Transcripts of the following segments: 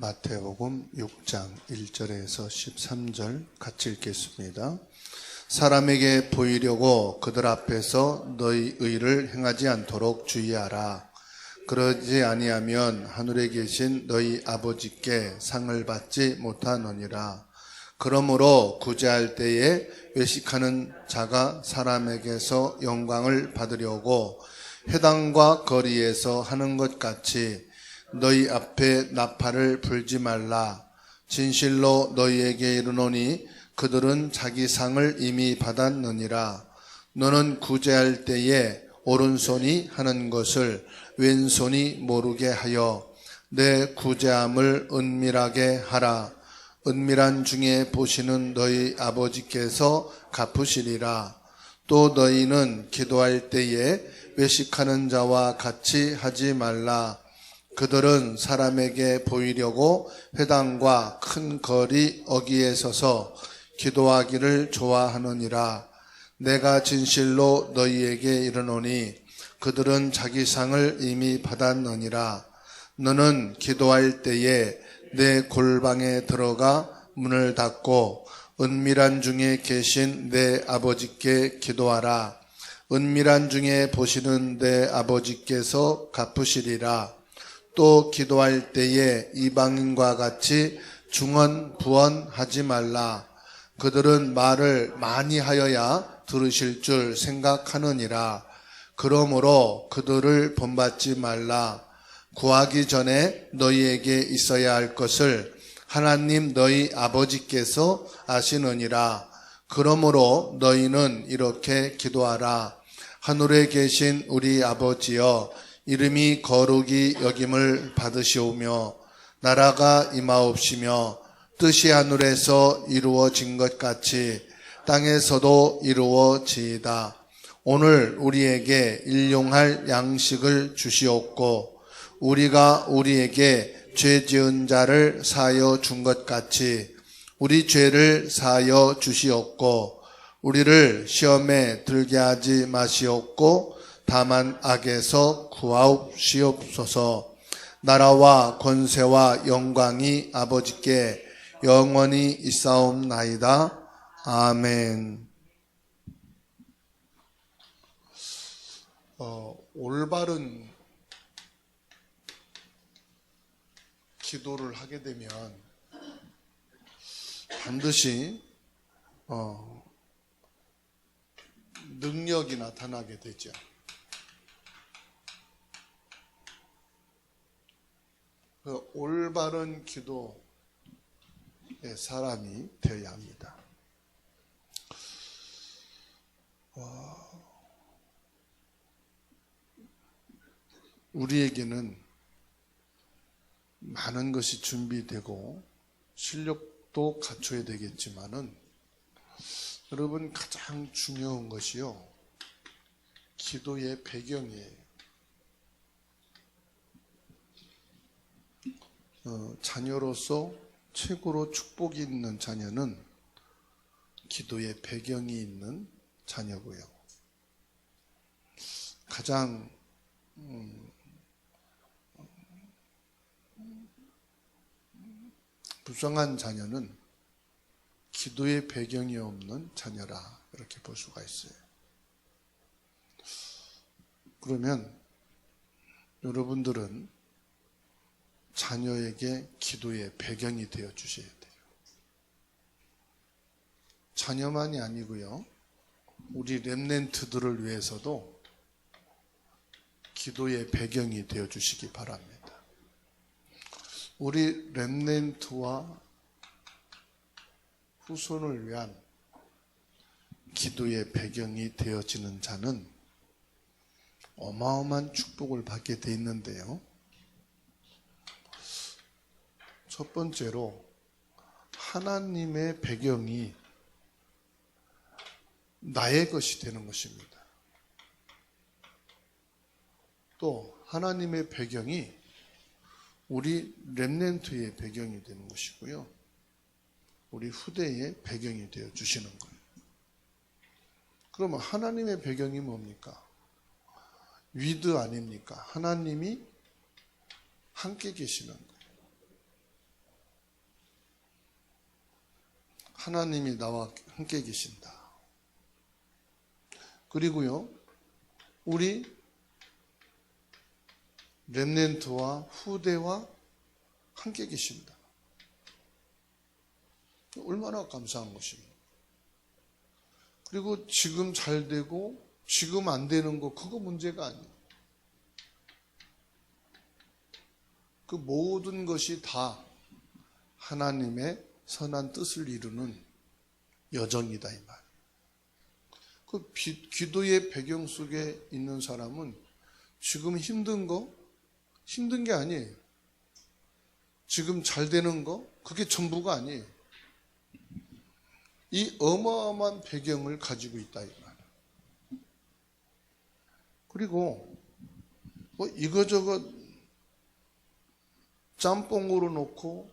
마태복음 6장 1절에서 13절 같이 읽겠습니다. 사람에게 보이려고 그들 앞에서 너희 의를 행하지 않도록 주의하라. 그러지 아니하면 하늘에 계신 너희 아버지께 상을 받지 못하느니라. 그러므로 구제할 때에 외식하는 자가 사람에게서 영광을 받으려고 회당과 거리에서 하는 것 같이 너희 앞에 나팔을 불지 말라. 진실로 너희에게 이르노니 그들은 자기 상을 이미 받았느니라. 너는 구제할 때에 오른손이 하는 것을 왼손이 모르게 하여 내 구제함을 은밀하게 하라. 은밀한 중에 보시는 너희 아버지께서 갚으시리라. 또 너희는 기도할 때에 외식하는 자와 같이 하지 말라. 그들은 사람에게 보이려고 회당과 큰 거리 어귀에 서서 기도하기를 좋아하느니라. 내가 진실로 너희에게 이르노니 그들은 자기 상을 이미 받았느니라. 너는 기도할 때에 내 골방에 들어가 문을 닫고 은밀한 중에 계신 내 아버지께 기도하라. 은밀한 중에 보시는 내 아버지께서 갚으시리라. 또 기도할 때에 이방인과 같이 중언부언하지 말라. 그들은 말을 많이 하여야 들으실 줄 생각하느니라. 그러므로 그들을 본받지 말라. 구하기 전에 너희에게 있어야 할 것을 하나님 너희 아버지께서 아시느니라. 그러므로 너희는 이렇게 기도하라. 하늘에 계신 우리 아버지여, 이름이 거룩히 여김을 받으시오며 나라가 임하옵시며 뜻이 하늘에서 이루어진 것 같이 땅에서도 이루어지이다. 오늘 우리에게 일용할 양식을 주시옵고 우리가 우리에게 죄 지은 자를 사하여 준 것 같이 우리 죄를 사하여 주시옵고 우리를 시험에 들게 하지 마시옵고 다만 악에서 구하옵시옵소서. 나라와 권세와 영광이 아버지께 영원히 있사옵나이다. 아멘. 올바른 기도를 하게 되면 반드시 능력이 나타나게 되죠. 올바른 기도의 사람이 되어야 합니다. 우리에게는 많은 것이 준비되고 실력도 갖춰야 되겠지만은 여러분 가장 중요한 것이요, 기도의 배경이에요. 자녀로서 최고로 축복이 있는 자녀는 기도의 배경이 있는 자녀고요. 가장 불쌍한 자녀는 기도의 배경이 없는 자녀라, 이렇게 볼 수가 있어요. 그러면 여러분들은 자녀에게 기도의 배경이 되어 주셔야 돼요. 자녀만이 아니고요, 우리 렘넌트들을 위해서도 기도의 배경이 되어 주시기 바랍니다. 우리 렘넌트와 후손을 위한 기도의 배경이 되어지는 자는 어마어마한 축복을 받게 돼 있는데요. 첫 번째로 하나님의 배경이 나의 것이 되는 것입니다. 또 하나님의 배경이 우리 렘넌트의 배경이 되는 것이고요, 우리 후대의 배경이 되어 주시는 거예요. 그러면 하나님의 배경이 뭡니까? 위드 아닙니까? 하나님이 함께 계시는 거예요. 하나님이 나와 함께 계신다. 그리고요, 우리 렘넌트와 후대와 함께 계신다. 얼마나 감사한 것입니다. 그리고 지금 잘 되고 지금 안 되는 거 그거 문제가 아니에요. 그 모든 것이 다 하나님의 선한 뜻을 이루는 여정이다 이 말. 그 기도의 배경 속에 있는 사람은 지금 힘든 게 아니에요. 지금 잘 되는 거 그게 전부가 아니에요. 이 어마어마한 배경을 가지고 있다 이 말. 그리고 뭐 이거저거 짬뽕으로 놓고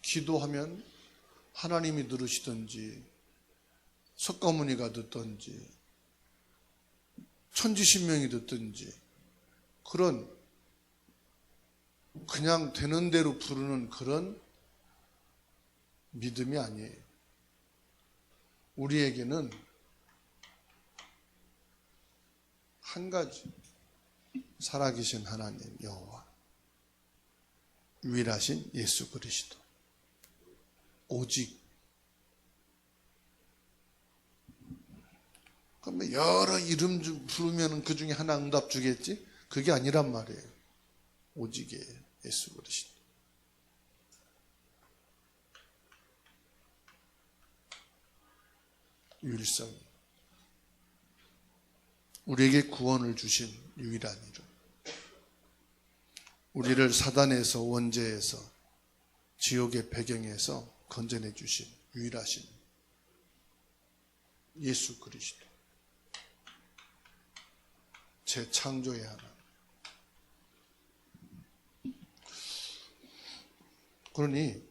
기도하면 하나님이 들으시든지 석가모니가 듣든지 천지신명이 듣든지 그런 그냥 되는 대로 부르는 그런 믿음이 아니에요. 우리에게는 한 가지 살아계신 하나님 여호와 유일하신 예수 그리스도 오직 그러면 여러 이름 부르면 그 중에 하나 응답 주겠지? 그게 아니란 말이에요. 오직이에요. 예수 그리스도. 유일성. 우리에게 구원을 주신 유일한 이름. 우리를 사단에서 원죄에서 지옥의 배경에서 건져내 주신 유일하신 예수 그리스도. 재창조의 하나님. 그러니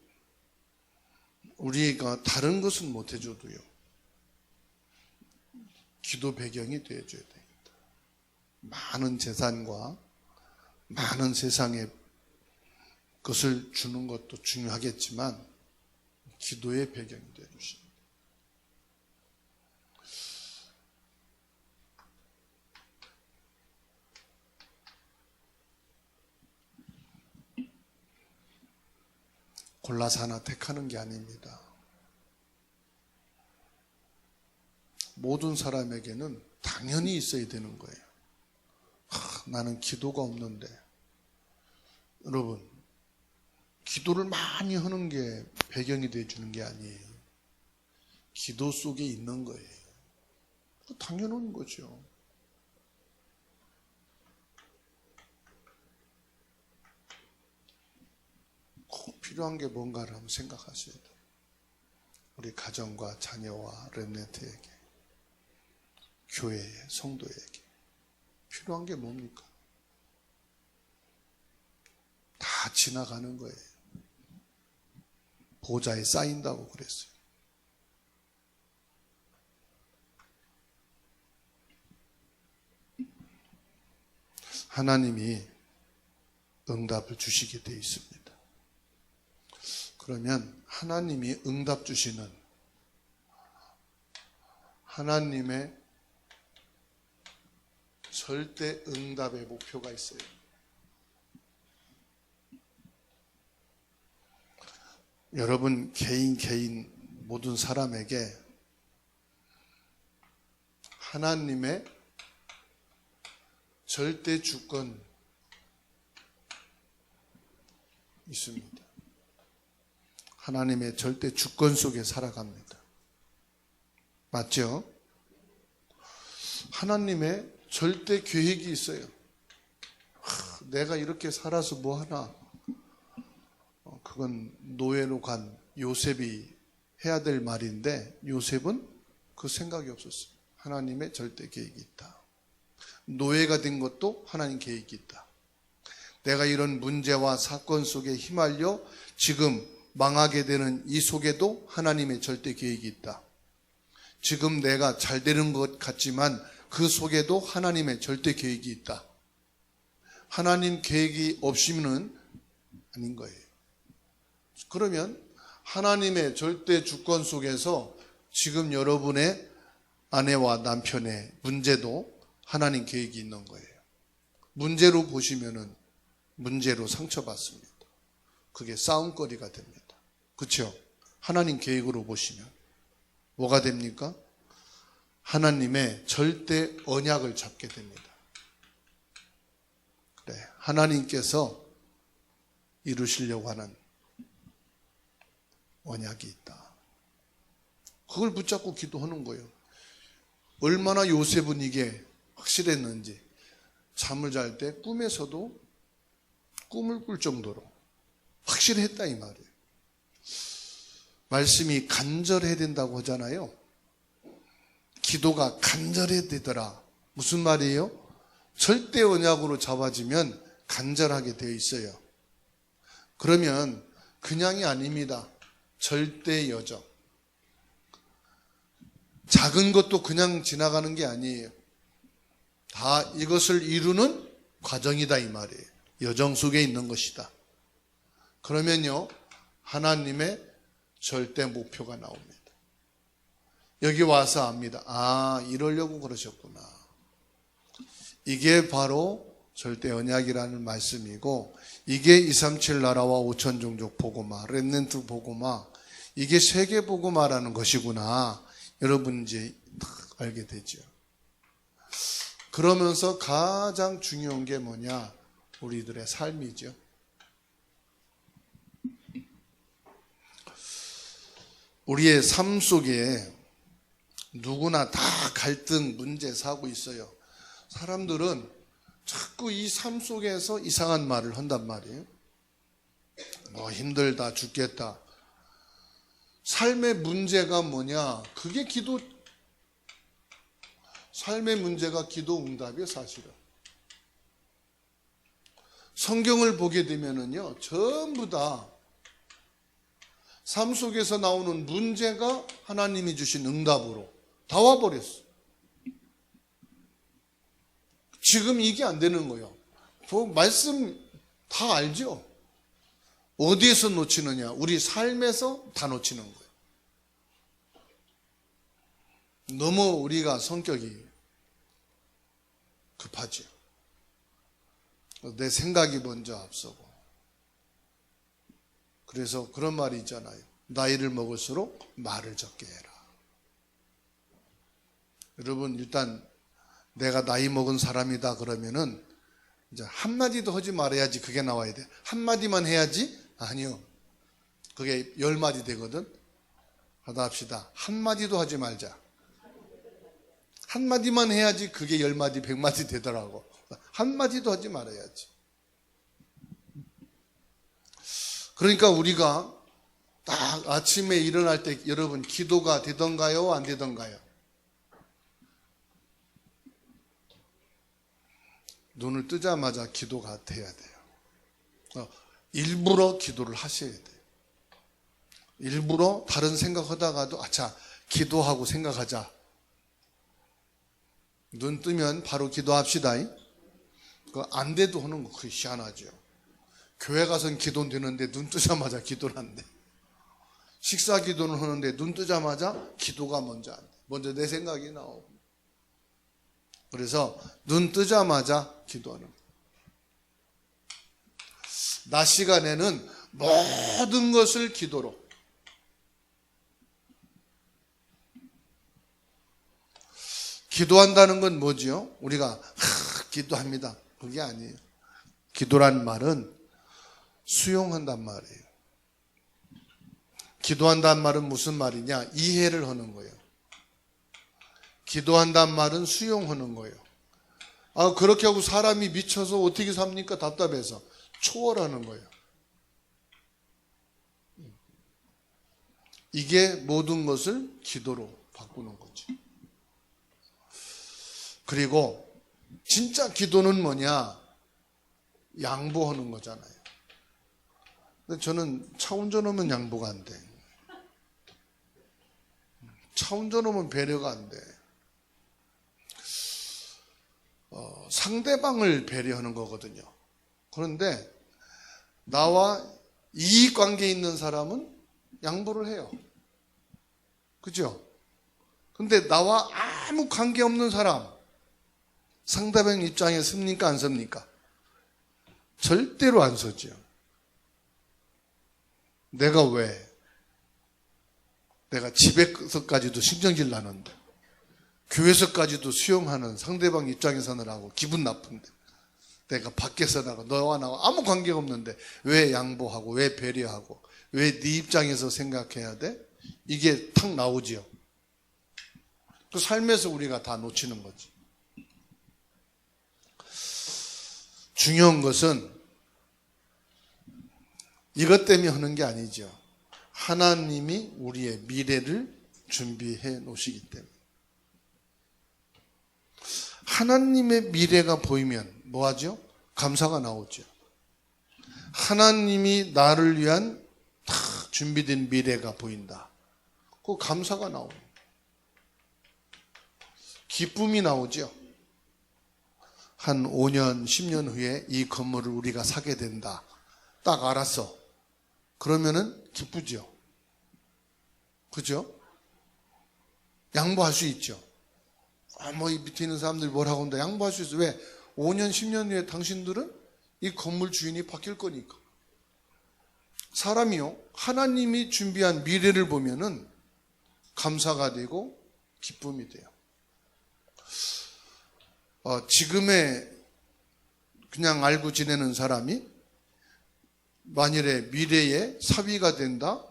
우리가 다른 것은 못 해줘도요. 기도 배경이 되어줘야 됩니다. 많은 재산과 많은 세상의 것을 주는 것도 중요하겠지만 기도의 배경이 되어주십니다. 골라서 하나 택하는 게 아닙니다. 모든 사람에게는 당연히 있어야 되는 거예요. 나는 기도가 없는데. 여러분, 기도를 많이 하는 게 배경이 되어주는 게 아니에요. 기도 속에 있는 거예요. 당연한 거죠. 꼭 필요한 게 뭔가를 한번 생각하셔야 돼요. 우리 가정과 자녀와 렘넌트에게, 교회에, 성도에게 필요한 게 뭡니까? 다 지나가는 거예요. 보좌에 쌓인다고 그랬어요. 하나님이 응답을 주시게 되어 있습니다. 그러면 하나님이 응답 주시는 하나님의 절대 응답의 목표가 있어요. 여러분 개인 모든 사람에게 하나님의 절대 주권 있습니다. 하나님의 절대 주권 속에 살아갑니다. 맞죠? 하나님의 절대 계획이 있어요. 내가 이렇게 살아서 뭐 하나? 그건 노예로 간 요셉이 해야 될 말인데 요셉은 그 생각이 없었어요. 하나님의 절대 계획이 있다. 노예가 된 것도 하나님 계획이 있다. 내가 이런 문제와 사건 속에 휘말려 지금 망하게 되는 이 속에도 하나님의 절대 계획이 있다. 지금 내가 잘 되는 것 같지만 그 속에도 하나님의 절대 계획이 있다. 하나님 계획이 없이는 아닌 거예요. 그러면 하나님의 절대 주권 속에서 지금 여러분의 아내와 남편의 문제도 하나님 계획이 있는 거예요. 문제로 보시면은 문제로 상처받습니다. 그게 싸움거리가 됩니다. 그렇죠? 하나님 계획으로 보시면 뭐가 됩니까? 하나님의 절대 언약을 잡게 됩니다. 그래, 하나님께서 이루시려고 하는 언약이 있다. 그걸 붙잡고 기도하는 거예요. 얼마나 요셉은 이게 확실했는지 잠을 잘 때 꿈에서도 꿈을 꿀 정도로 확실했다 이 말이에요. 말씀이 간절해야 된다고 하잖아요. 기도가 간절해야 되더라. 무슨 말이에요? 절대 언약으로 잡아지면 간절하게 되어 있어요. 그러면 그냥이 아닙니다. 절대 여정. 작은 것도 그냥 지나가는 게 아니에요. 다 이것을 이루는 과정이다 이 말이에요. 여정 속에 있는 것이다. 그러면요, 하나님의 절대 목표가 나옵니다. 여기 와서 압니다. 아, 이러려고 그러셨구나. 이게 바로 절대 언약이라는 말씀이고, 이게 237 나라와 5천 종족 복음화, 렘넌트 복음화, 이게 세계 복음화라는 것이구나. 여러분 이제 알게 되죠. 그러면서 가장 중요한 게 뭐냐? 우리들의 삶이죠. 우리의 삶 속에 누구나 다 갈등, 문제, 사고 있어요. 사람들은 자꾸 이 삶 속에서 이상한 말을 한단 말이에요. 뭐 힘들다, 죽겠다. 삶의 문제가 뭐냐? 그게 기도, 삶의 문제가 기도 응답이에요, 사실은. 성경을 보게 되면은요, 전부 다 삶 속에서 나오는 문제가 하나님이 주신 응답으로 다 와버렸어. 지금 이게 안 되는 거예요. 말씀 다 알죠? 어디에서 놓치느냐? 우리 삶에서 다 놓치는 거예요. 너무 우리가 성격이 급하죠. 내 생각이 먼저 앞서고. 그래서 그런 말이 있잖아요. 나이를 먹을수록 말을 적게 해라. 여러분, 일단 내가 나이 먹은 사람이다 그러면은 이제 한마디도 하지 말아야지 그게 나와야 돼. 한마디만 해야지? 아니요. 그게 10마디 되거든. 하다 합시다. 한마디도 하지 말자. 한마디만 해야지 그게 10마디, 100마디 되더라고. 한마디도 하지 말아야지. 그러니까 우리가 딱 아침에 일어날 때 여러분 기도가 되던가요? 안 되던가요? 눈을 뜨자마자 기도가 돼야 돼요. 일부러 기도를 하셔야 돼요. 일부러 다른 생각하다가도 아차 기도하고 생각하자. 눈 뜨면 바로 기도합시다. 안 돼도 하는 거 그게 희한하죠. 교회 가서는 기도는 되는데 눈 뜨자마자 기도를 한대. 식사 기도는 하는데 눈 뜨자마자 기도가 먼저 안 돼. 먼저 내 생각이 나오고. 그래서 눈 뜨자마자 기도하는 거예요. 낮 시간에는 모든 것을 기도로. 기도한다는 건 뭐지요? 우리가 기도합니다. 그게 아니에요. 기도란 말은 수용한단 말이에요. 기도한단 말은 무슨 말이냐? 이해를 하는 거예요. 기도한단 말은 수용하는 거예요. 아, 그렇게 하고 사람이 미쳐서 어떻게 삽니까? 답답해서. 초월하는 거예요. 이게 모든 것을 기도로 바꾸는 거죠. 그리고 진짜 기도는 뭐냐? 양보하는 거잖아요. 근데 저는 차 운전하면 양보가 안 돼. 차 운전하면 배려가 안 돼. 상대방을 배려하는 거거든요. 그런데 나와 이익관계에 있는 사람은 양보를 해요. 그죠? 근데 나와 아무 관계없는 사람, 상대방 입장에 섭니까 안 섭니까? 절대로 안 서죠. 내가 집에서까지도 신경질 나는데, 교회에서까지도 수용하는 상대방 입장에 서느라고 기분 나쁜데, 내가 밖에서 나가 너와 나와 아무 관계가 없는데 왜 양보하고 왜 배려하고 왜 네 입장에서 생각해야 돼? 이게 탁 나오지요. 그 삶에서 우리가 다 놓치는 거지. 중요한 것은 이것 때문에 하는 게 아니죠. 하나님이 우리의 미래를 준비해 놓으시기 때문에. 하나님의 미래가 보이면 뭐하죠? 감사가 나오죠. 하나님이 나를 위한 다 준비된 미래가 보인다. 그 감사가 나오고 기쁨이 나오죠. 한 5년, 10년 후에 이 건물을 우리가 사게 된다. 딱 알았어. 그러면은 기쁘죠. 그죠? 양보할 수 있죠. 이 밑에 있는 사람들이 뭐라고 한다. 양보할 수 있어. 왜? 5년, 10년 후에 당신들은 이 건물 주인이 바뀔 거니까. 사람이요, 하나님이 준비한 미래를 보면은 감사가 되고 기쁨이 돼요. 지금의 그냥 알고 지내는 사람이 만일에 미래에 사위가 된다,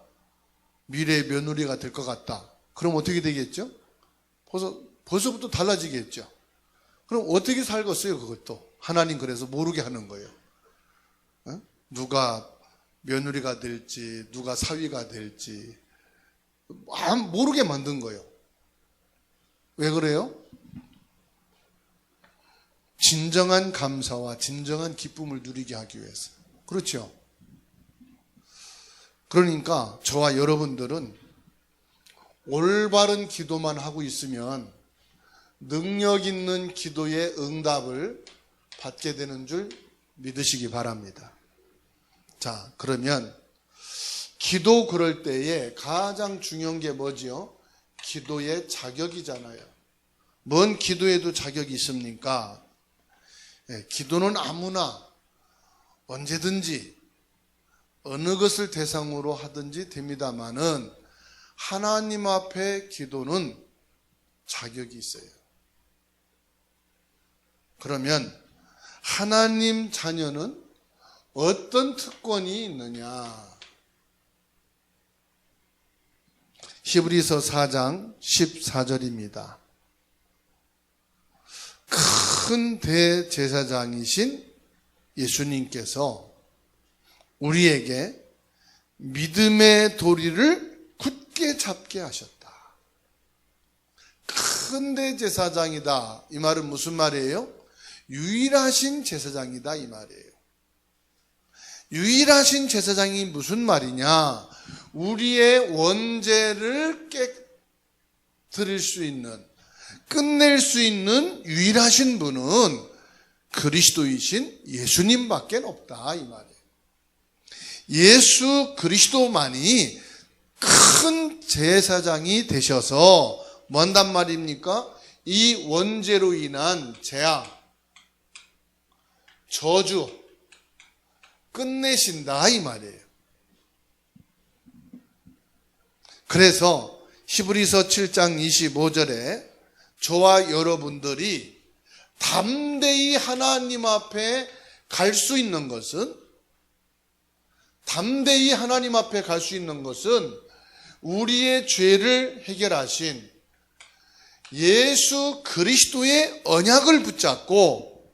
미래의 며느리가 될 것 같다. 그럼 어떻게 되겠죠? 벌써부터 달라지겠죠. 그럼 어떻게 살겠어요, 그것도? 하나님 그래서 모르게 하는 거예요. 누가 며느리가 될지, 누가 사위가 될지, 모르게 만든 거예요. 왜 그래요? 진정한 감사와 진정한 기쁨을 누리게 하기 위해서. 그렇죠? 그러니까 저와 여러분들은 올바른 기도만 하고 있으면 능력 있는 기도의 응답을 받게 되는 줄 믿으시기 바랍니다. 자, 그러면 기도 그럴 때에 가장 중요한 게 뭐지요? 기도의 자격이잖아요. 뭔 기도에도 자격이 있습니까? 기도는 아무나 언제든지 어느 것을 대상으로 하든지 됩니다마는 하나님 앞에 기도는 자격이 있어요. 그러면 하나님 자녀는 어떤 특권이 있느냐? 히브리서 4장 14절입니다. 큰 대제사장이신 예수님께서 우리에게 믿음의 도리를 굳게 잡게 하셨다. 큰 대제사장이다. 이 말은 무슨 말이에요? 유일하신 제사장이다 이 말이에요. 유일하신 제사장이 무슨 말이냐? 우리의 원죄를 깨뜨릴 수 있는, 끝낼 수 있는 유일하신 분은 그리스도이신 예수님밖에 없다 이 말이에요. 예수 그리스도만이 큰 제사장이 되셔서 뭔단 말입니까? 이 원죄로 인한 재앙, 저주 끝내신다 이 말이에요. 그래서 히브리서 7장 25절에 저와 여러분들이 담대히 하나님 앞에 갈 수 있는 것은, 담대히 하나님 앞에 갈 수 있는 것은 우리의 죄를 해결하신 예수 그리스도의 언약을 붙잡고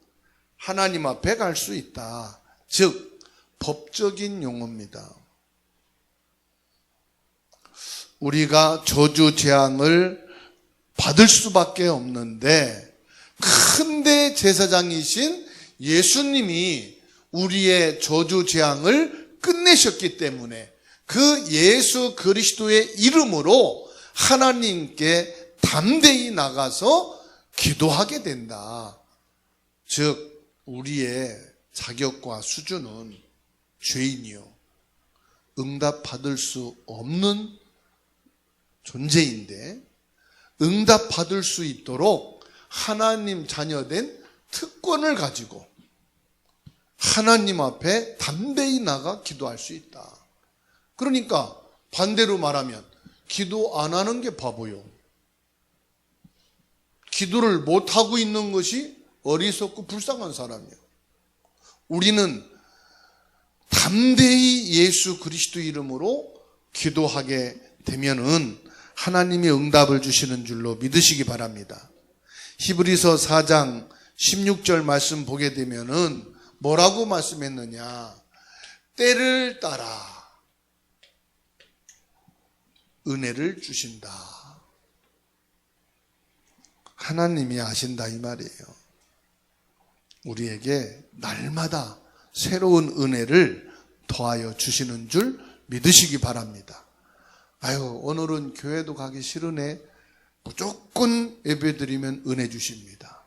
하나님 앞에 갈 수 있다. 즉 법적인 용어입니다. 우리가 저주 재앙을 받을 수밖에 없는데 큰 대제사장이신 예수님이 우리의 저주 재앙을 끝내셨기 때문에 그 예수 그리스도의 이름으로 하나님께 담대히 나가서 기도하게 된다. 즉 우리의 자격과 수준은 죄인이요, 응답 받을 수 없는 존재인데 응답 받을 수 있도록 하나님 자녀된 특권을 가지고 하나님 앞에 담대히 나가 기도할 수 있다. 그러니까 반대로 말하면 기도 안 하는 게 바보요. 기도를 못하고 있는 것이 어리석고 불쌍한 사람이요. 우리는 담대히 예수 그리스도 이름으로 기도하게 되면은 하나님이 응답을 주시는 줄로 믿으시기 바랍니다. 히브리서 4장 16절 말씀 보게 되면은 뭐라고 말씀했느냐? 때를 따라 은혜를 주신다. 하나님이 아신다 이 말이에요. 우리에게 날마다 새로운 은혜를 더하여 주시는 줄 믿으시기 바랍니다. 아유, 오늘은 교회도 가기 싫으네. 무조건 예배드리면 은혜 주십니다.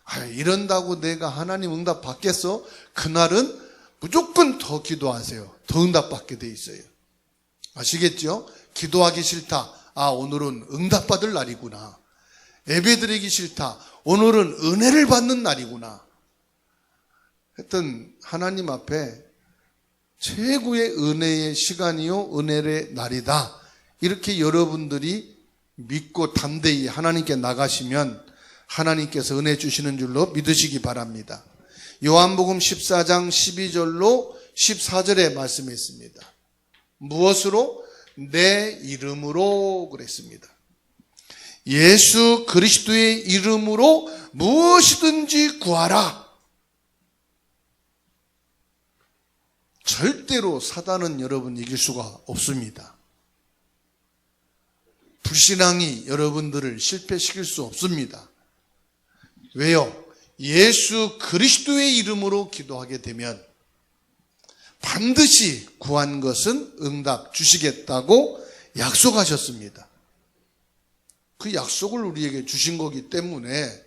아유, 이런다고 내가 하나님 응답 받겠어? 그날은 무조건 더 기도하세요. 더 응답 받게 돼 있어요. 아시겠죠? 기도하기 싫다. 아, 오늘은 응답 받을 날이구나. 예배드리기 싫다. 오늘은 은혜를 받는 날이구나. 하여튼 하나님 앞에 최고의 은혜의 시간이요 은혜의 날이다. 이렇게 여러분들이 믿고 담대히 하나님께 나가시면 하나님께서 은혜 주시는 줄로 믿으시기 바랍니다. 요한복음 14장 12절로 14절에 말씀했습니다. 무엇으로? 내 이름으로 그랬습니다. 예수 그리스도의 이름으로 무엇이든지 구하라. 절대로 사단은 여러분 이길 수가 없습니다. 불신앙이 여러분들을 실패시킬 수 없습니다. 왜요? 예수 그리스도의 이름으로 기도하게 되면 반드시 구한 것은 응답 주시겠다고 약속하셨습니다. 그 약속을 우리에게 주신 거기 때문에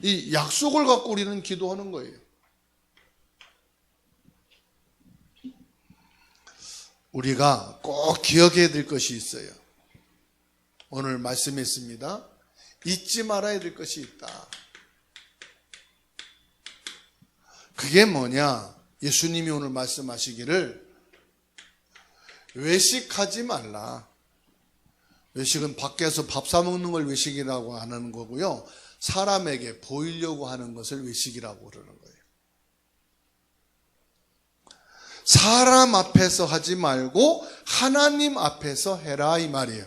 이 약속을 갖고 우리는 기도하는 거예요. 우리가 꼭 기억해야 될 것이 있어요. 오늘 말씀했습니다. 잊지 말아야 될 것이 있다. 그게 뭐냐? 예수님이 오늘 말씀하시기를 외식하지 말라. 외식은 밖에서 밥 사 먹는 걸 외식이라고 하는 거고요. 사람에게 보이려고 하는 것을 외식이라고 그러는 거예요. 사람 앞에서 하지 말고 하나님 앞에서 해라 이 말이에요.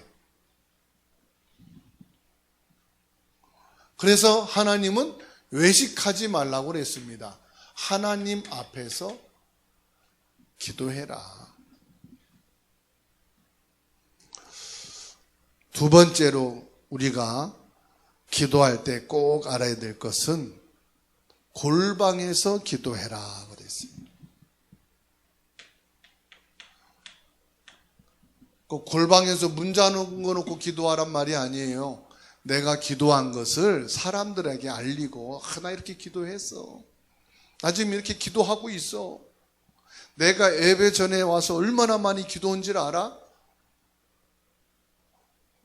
그래서 하나님은 외식하지 말라고 그랬습니다. 하나님 앞에서 기도해라. 두 번째로 우리가 기도할 때 꼭 알아야 될 것은 골방에서 기도해라 그랬어요. 그 골방에서 문 잠궈놓고 기도하란 말이 아니에요. 내가 기도한 것을 사람들에게 알리고 나 이렇게 기도했어. 나 지금 이렇게 기도하고 있어. 내가 예배 전에 와서 얼마나 많이 기도한 줄 알아?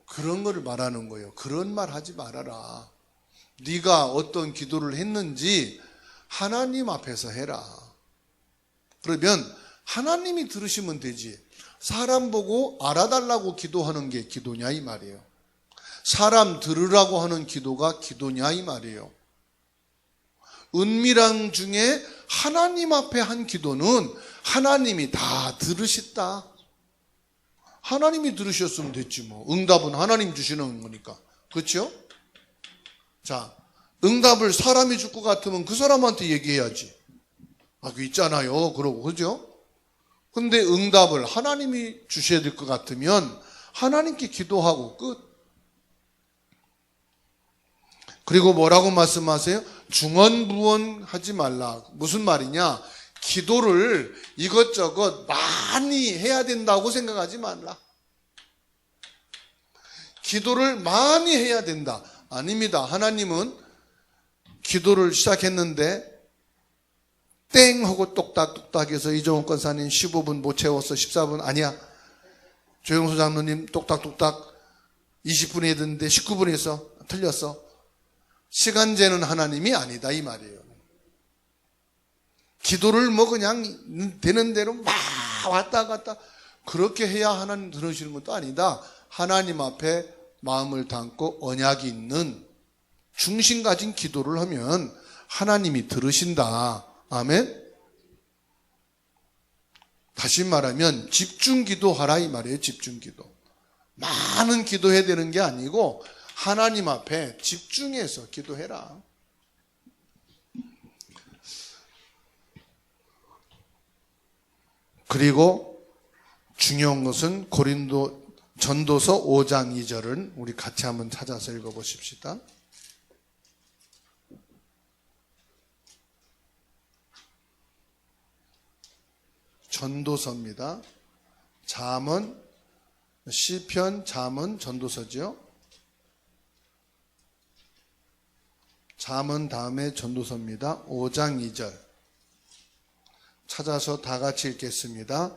그런 거를 말하는 거예요. 그런 말 하지 말아라. 네가 어떤 기도를 했는지 하나님 앞에서 해라. 그러면 하나님이 들으시면 되지. 사람 보고 알아달라고 기도하는 게 기도냐 이 말이에요. 사람 들으라고 하는 기도가 기도냐 이 말이에요. 은밀한 중에 하나님 앞에 한 기도는 하나님이 다 들으셨다. 하나님이 들으셨으면 됐지 뭐. 응답은 하나님 주시는 거니까. 그렇죠? 자, 응답을 사람이 줄 것 같으면 그 사람한테 얘기해야지. 아, 그 있잖아요. 그러고 그죠? 근데 응답을 하나님이 주셔야 될 것 같으면 하나님께 기도하고 끝. 그리고 뭐라고 말씀하세요? 중언부언하지 말라. 무슨 말이냐? 기도를 이것저것 많이 해야 된다고 생각하지 말라. 기도를 많이 해야 된다. 아닙니다. 하나님은 기도를 시작했는데 땡 하고 똑딱똑딱 해서 이종훈 권사님 15분 못 채웠어. 14분 아니야. 조영수 장로님 똑딱똑딱 20분에 했는데 19분에 해서 틀렸어. 시간제는 하나님이 아니다 이 말이에요. 기도를 뭐 그냥 되는 대로 막 왔다 갔다 그렇게 해야 하나님 들으시는 것도 아니다. 하나님 앞에 마음을 담고 언약이 있는 중심 가진 기도를 하면 하나님이 들으신다. 아멘. 다시 말하면 집중 기도하라 이 말이에요. 집중 기도. 많은 기도해야 되는 게 아니고 하나님 앞에 집중해서 기도해라. 그리고 중요한 것은 고린도 전도서 5장 2절은 우리 같이 한번 찾아서 읽어보십시다. 전도서입니다. 잠언, 시편, 잠언, 전도서죠. 잠언 다음에 전도서입니다. 5장 2절. 찾아서 다 같이 읽겠습니다.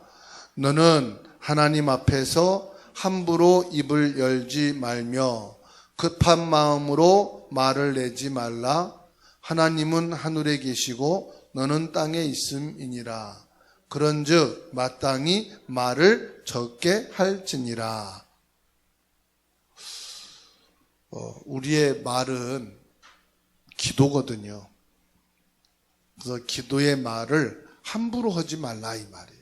너는 하나님 앞에서 함부로 입을 열지 말며 급한 마음으로 말을 내지 말라. 하나님은 하늘에 계시고 너는 땅에 있음이니라. 그런즉 마땅히 말을 적게 할지니라. 우리의 말은 기도거든요. 그래서 기도의 말을 함부로 하지 말라 이 말이에요.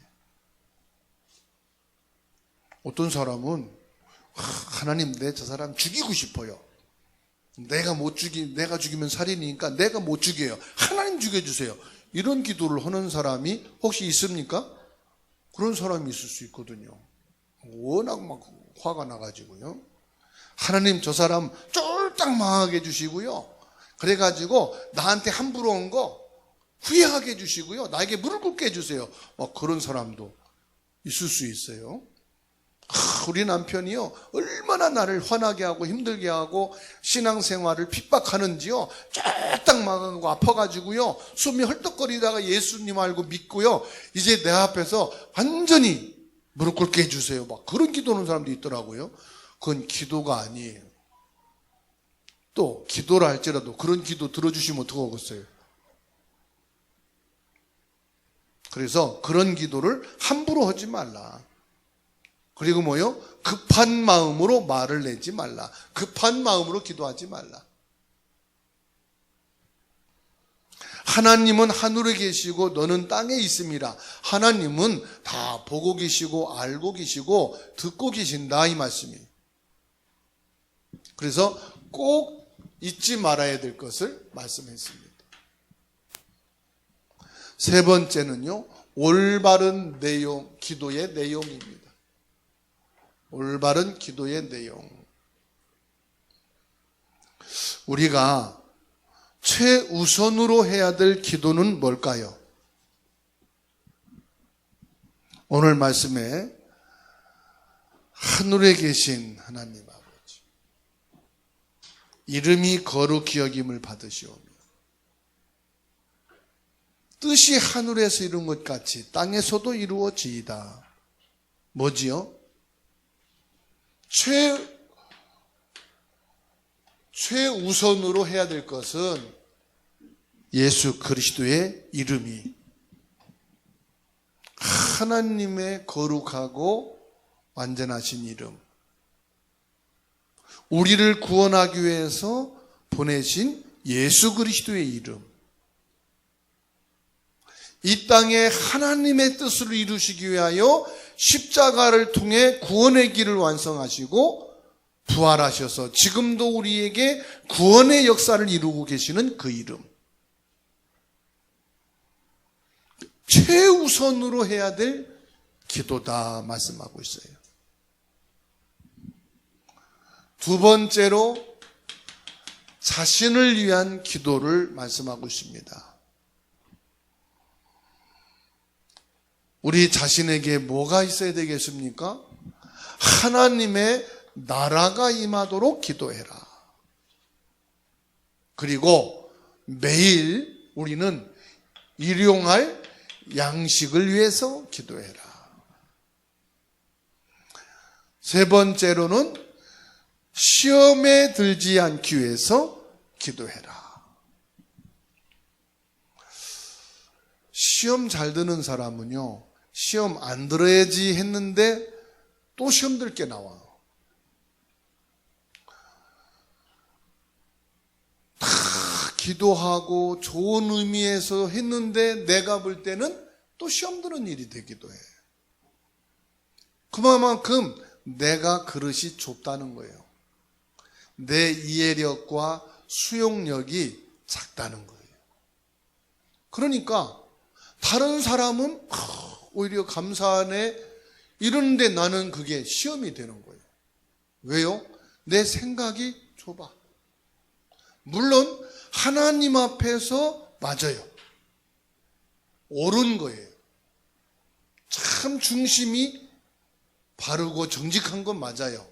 어떤 사람은 하나님 내 저 사람 죽이고 싶어요. 내가 죽이면 살인이니까 내가 못 죽여요. 하나님 죽여주세요. 이런 기도를 하는 사람이 혹시 있습니까? 그런 사람이 있을 수 있거든요. 워낙 막 화가 나가지고요. 하나님 저 사람 쫄딱 망하게 해주시고요. 그래가지고 나한테 함부로 온 거 후회하게 해주시고요. 나에게 무릎 꿇게 해주세요. 그런 사람도 있을 수 있어요. 우리 남편이요 얼마나 나를 화나게 하고 힘들게 하고 신앙생활을 핍박하는지요. 쫄딱 망하고 아파가지고요 숨이 헐떡거리다가 예수님 알고 믿고요 이제 내 앞에서 완전히 무릎 꿇게 해주세요. 막 그런 기도하는 사람도 있더라고요. 그건 기도가 아니에요. 또 기도를 할지라도 그런 기도 들어주시면 어떡하겠어요. 그래서 그런 기도를 함부로 하지 말라. 그리고 뭐요? 급한 마음으로 말을 내지 말라. 급한 마음으로 기도하지 말라. 하나님은 하늘에 계시고 너는 땅에 있음이라. 하나님은 다 보고 계시고 알고 계시고 듣고 계신다 이 말씀이에요. 그래서 꼭 잊지 말아야 될 것을 말씀했습니다. 세 번째는요, 올바른 내용, 기도의 내용입니다. 올바른 기도의 내용. 우리가 최우선으로 해야 될 기도는 뭘까요? 오늘 말씀에 하늘에 계신 하나님 아버지, 이름이 거룩히 여김을 받으시오며 뜻이 하늘에서 이룬 것 같이 땅에서도 이루어지이다. 뭐지요? 최우선으로 해야 될 것은 예수 그리스도의 이름이 하나님의 거룩하고 완전하신 이름, 우리를 구원하기 위해서 보내신 예수 그리스도의 이름, 이 땅에 하나님의 뜻을 이루시기 위하여 십자가를 통해 구원의 길을 완성하시고 부활하셔서 지금도 우리에게 구원의 역사를 이루고 계시는 그 이름, 최우선으로 해야 될 기도다 말씀하고 있어요. 두 번째로 자신을 위한 기도를 말씀하고 있습니다. 우리 자신에게 뭐가 있어야 되겠습니까? 하나님의 나라가 임하도록 기도해라. 그리고 매일 우리는 일용할 양식을 위해서 기도해라. 세 번째로는 시험에 들지 않기 위해서 기도해라. 시험 잘 드는 사람은요, 시험 안 들어야지 했는데 또 시험 들 게 나와. 다 기도하고 좋은 의미에서 했는데 내가 볼 때는 또 시험 드는 일이 되기도 해. 그만큼 내가 그릇이 좁다는 거예요. 내 이해력과 수용력이 작다는 거예요. 그러니까 다른 사람은 오히려 감사하네 이러는데 나는 그게 시험이 되는 거예요. 왜요? 내 생각이 좁아. 물론 하나님 앞에서 맞아요. 옳은 거예요. 참 중심이 바르고 정직한 건 맞아요.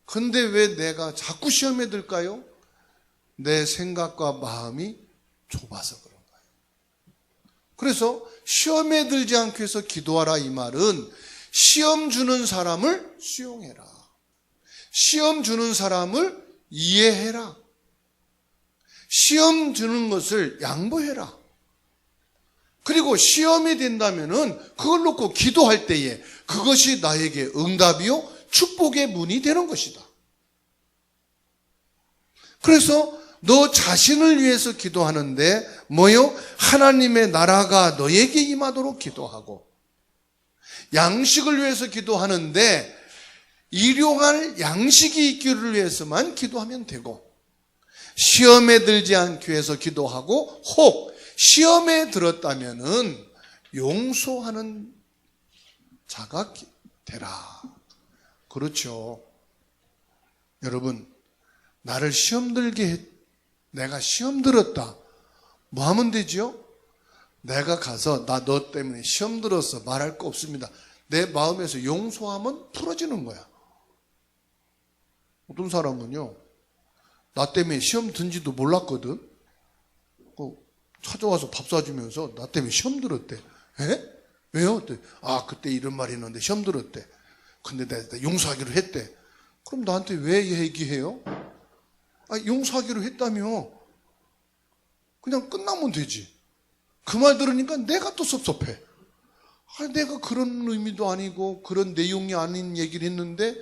근데 왜 내가 자꾸 시험에 들까요? 내 생각과 마음이 좁아서 그런 거예요. 그래서 시험에 들지 않기 위해서 기도하라 이 말은 시험 주는 사람을 수용해라. 시험 주는 사람을 이해해라. 시험 주는 것을 양보해라. 그리고 시험이 된다면은 그걸 놓고 기도할 때에 그것이 나에게 응답이요 축복의 문이 되는 것이다. 그래서 너 자신을 위해서 기도하는데 뭐요? 하나님의 나라가 너에게 임하도록 기도하고, 양식을 위해서 기도하는데 일용할 양식이 있기를 위해서만 기도하면 되고, 시험에 들지 않기 위해서 기도하고, 혹 시험에 들었다면은 용서하는 자가 되라. 그렇죠. 여러분, 나를 시험 들게 내가 시험 들었다. 뭐 하면 되지요? 내가 가서 나 너 때문에 시험 들었어 말할 거 없습니다. 내 마음에서 용서하면 풀어지는 거야. 어떤 사람은요, 나 때문에 시험 든지도 몰랐거든. 찾아와서 밥 사주면서 나 때문에 시험 들었대. 에? 왜요? 아, 그때 이런 말이 있는데 시험 들었대. 근데 내가 용서하기로 했대. 그럼 나한테 왜 얘기해요? 아, 용서하기로 했다며. 그냥 끝나면 되지. 그 말 들으니까 내가 또 섭섭해. 아, 내가 그런 의미도 아니고 그런 내용이 아닌 얘기를 했는데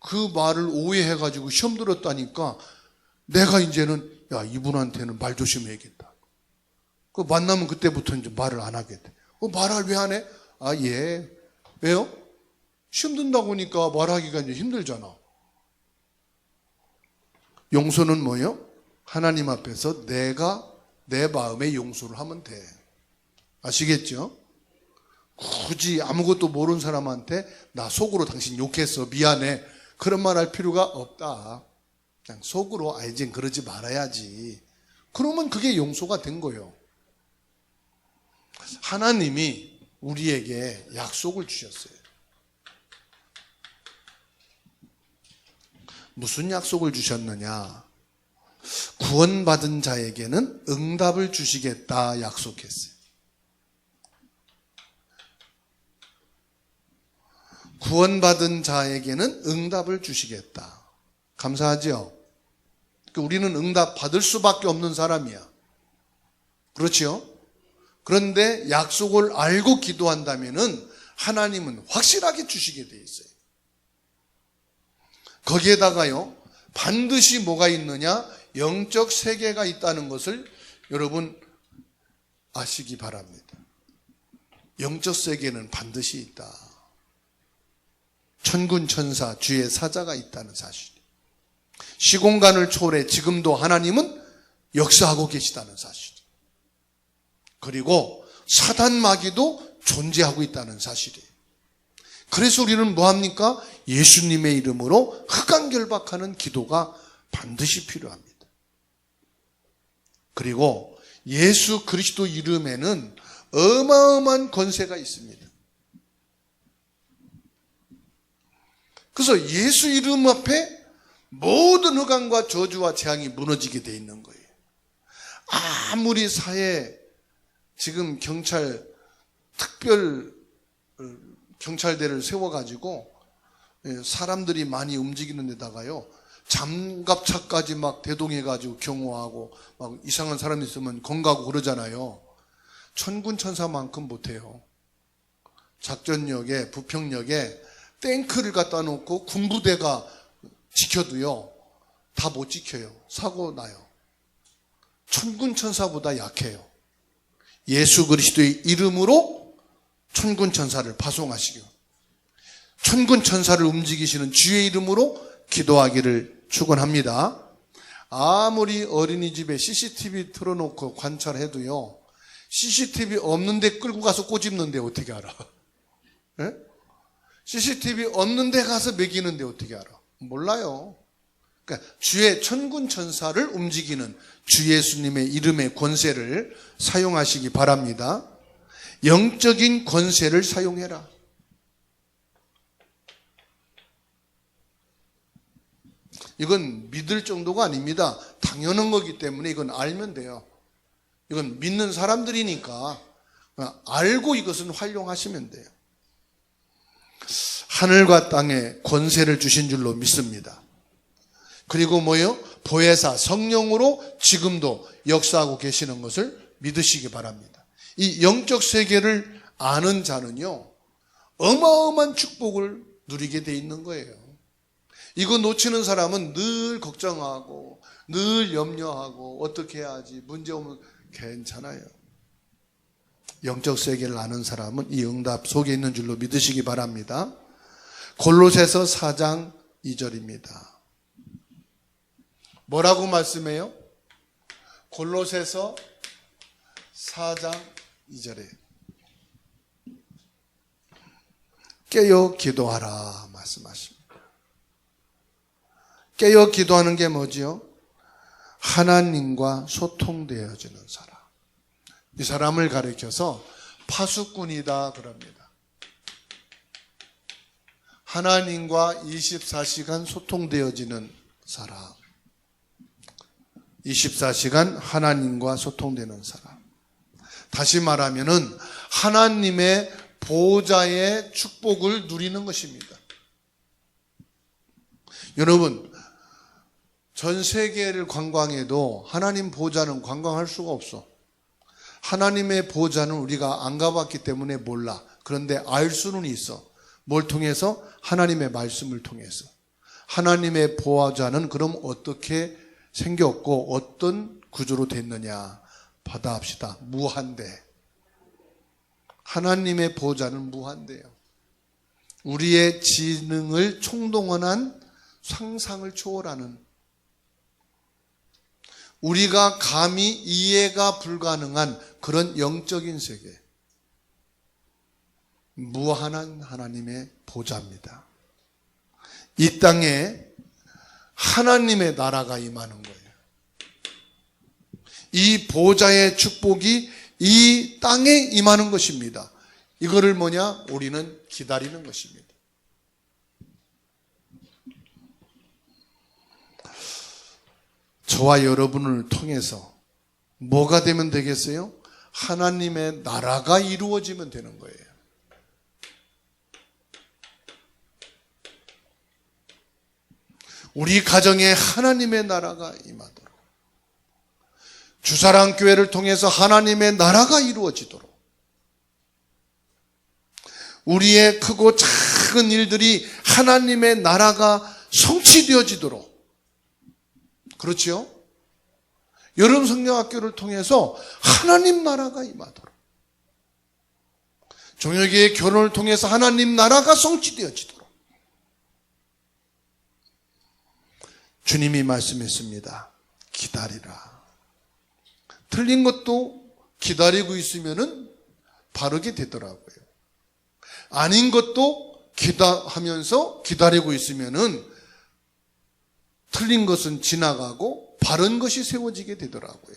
그 말을 오해해가지고 시험 들었다니까 내가 이제는 야, 이분한테는 말 조심해야겠다. 그 만나면 그때부터 이제 말을 안 하겠대. 말을 왜 안 해? 아, 예. 왜요? 시험 든다고 하니까 말하기가 이제 힘들잖아. 용서는 뭐예요? 하나님 앞에서 내가 내 마음에 용서를 하면 돼. 아시겠죠? 굳이 아무것도 모르는 사람한테 나 속으로 당신 욕했어 미안해 그런 말 할 필요가 없다. 그냥 속으로 아 이젠 그러지 말아야지. 그러면 그게 용서가 된 거예요. 하나님이 우리에게 약속을 주셨어요. 무슨 약속을 주셨느냐? 구원받은 자에게는 응답을 주시겠다 약속했어요. 구원받은 자에게는 응답을 주시겠다. 감사하죠? 우리는 응답 받을 수밖에 없는 사람이야. 그렇죠? 그런데 약속을 알고 기도한다면은 하나님은 확실하게 주시게 돼 있어요. 거기에다가요, 반드시 뭐가 있느냐? 영적 세계가 있다는 것을 여러분 아시기 바랍니다. 영적 세계는 반드시 있다. 천군 천사, 주의 사자가 있다는 사실. 시공간을 초월해 지금도 하나님은 역사하고 계시다는 사실. 그리고 사단 마귀도 존재하고 있다는 사실이에요. 그래서 우리는 뭐합니까? 예수님의 이름으로 흑암결박하는 기도가 반드시 필요합니다. 그리고 예수 그리스도 이름에는 어마어마한 권세가 있습니다. 그래서 예수 이름 앞에 모든 흑암과 저주와 재앙이 무너지게 돼 있는 거예요. 아무리 사회 지금 특별 경찰대를 세워가지고 사람들이 많이 움직이는 데다가요, 장갑차까지 막 대동해가지고 경호하고 막 이상한 사람이 있으면 건가고 그러잖아요. 천군천사만큼 못해요. 작전역에, 부평역에 탱크를 갖다 놓고 군부대가 지켜도요, 다 못 지켜요. 사고 나요. 천군천사보다 약해요. 예수 그리스도의 이름으로 천군천사를 파송하시고, 천군천사를 움직이시는 주의 이름으로 기도하기를 축원합니다. 아무리 어린이집에 CCTV 틀어놓고 관찰해도요, CCTV 없는데 끌고 가서 꼬집는데 어떻게 알아? 예? CCTV 없는데 가서 먹이는데 어떻게 알아? 몰라요. 그러니까 주의 천군천사를 움직이는 주 예수님의 이름의 권세를 사용하시기 바랍니다. 영적인 권세를 사용해라. 이건 믿을 정도가 아닙니다. 당연한 거기 때문에 이건 알면 돼요. 이건 믿는 사람들이니까 알고 이것은 활용하시면 돼요. 하늘과 땅에 권세를 주신 줄로 믿습니다. 그리고 뭐요? 보혜사 성령으로 지금도 역사하고 계시는 것을 믿으시기 바랍니다. 이 영적 세계를 아는 자는요, 어마어마한 축복을 누리게 돼 있는 거예요. 이거 놓치는 사람은 늘 걱정하고 늘 염려하고 어떻게 해야지, 문제 오면 괜찮아요. 영적 세계를 아는 사람은 이 응답 속에 있는 줄로 믿으시기 바랍니다. 골로새서 4장 2절입니다. 뭐라고 말씀해요? 골로새서 4장 2절에 깨어 기도하라 말씀하십니다. 깨어 기도하는 게 뭐지요? 하나님과 소통되어지는 사람. 이 사람을 가리켜서 파수꾼이다 그럽니다. 하나님과 24시간 소통되어지는 사람. 24시간 하나님과 소통되는 사람. 다시 말하면은 하나님의 보호자의 축복을 누리는 것입니다. 여러분, 전 세계를 관광해도 하나님 보호자는 관광할 수가 없어. 하나님의 보호자는 우리가 안 가봤기 때문에 몰라. 그런데 알 수는 있어. 뭘 통해서? 하나님의 말씀을 통해서. 하나님의 보호자는 그럼 어떻게 생겼고 어떤 구조로 됐느냐? 받아합시다. 무한대. 하나님의 보호자는 무한대요. 우리의 지능을 총동원한 상상을 초월하는, 우리가 감히 이해가 불가능한 그런 영적인 세계, 무한한 하나님의 보좌입니다. 이 땅에 하나님의 나라가 임하는 거예요. 이 보좌의 축복이 이 땅에 임하는 것입니다. 이거를 뭐냐? 우리는 기다리는 것입니다. 저와 여러분을 통해서 뭐가 되면 되겠어요? 하나님의 나라가 이루어지면 되는 거예요. 우리 가정에 하나님의 나라가 임하도록, 주사랑교회를 통해서 하나님의 나라가 이루어지도록, 우리의 크고 작은 일들이 하나님의 나라가 성취되어지도록, 그렇지요? 여름 성령학교를 통해서 하나님 나라가 임하도록, 종혁이의 결혼을 통해서 하나님 나라가 성취되어지도록. 주님이 말씀했습니다. 기다리라. 틀린 것도 기다리고 있으면은 바르게 되더라고요. 아닌 것도 하면서 기다리고 있으면은 틀린 것은 지나가고 바른 것이 세워지게 되더라고요.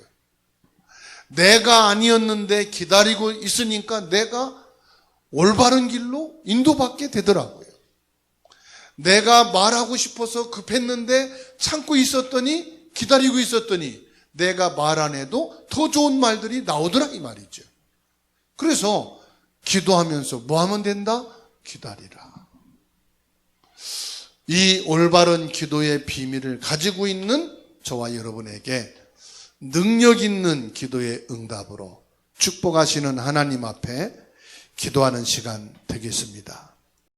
내가 아니었는데 기다리고 있으니까 내가 올바른 길로 인도받게 되더라고요. 내가 말하고 싶어서 급했는데 참고 있었더니, 기다리고 있었더니 내가 말 안 해도 더 좋은 말들이 나오더라 이 말이죠. 그래서 기도하면서 뭐 하면 된다? 기다리라. 이 올바른 기도의 비밀을 가지고 있는 저와 여러분에게 능력 있는 기도의 응답으로 축복하시는 하나님 앞에 기도하는 시간 되겠습니다.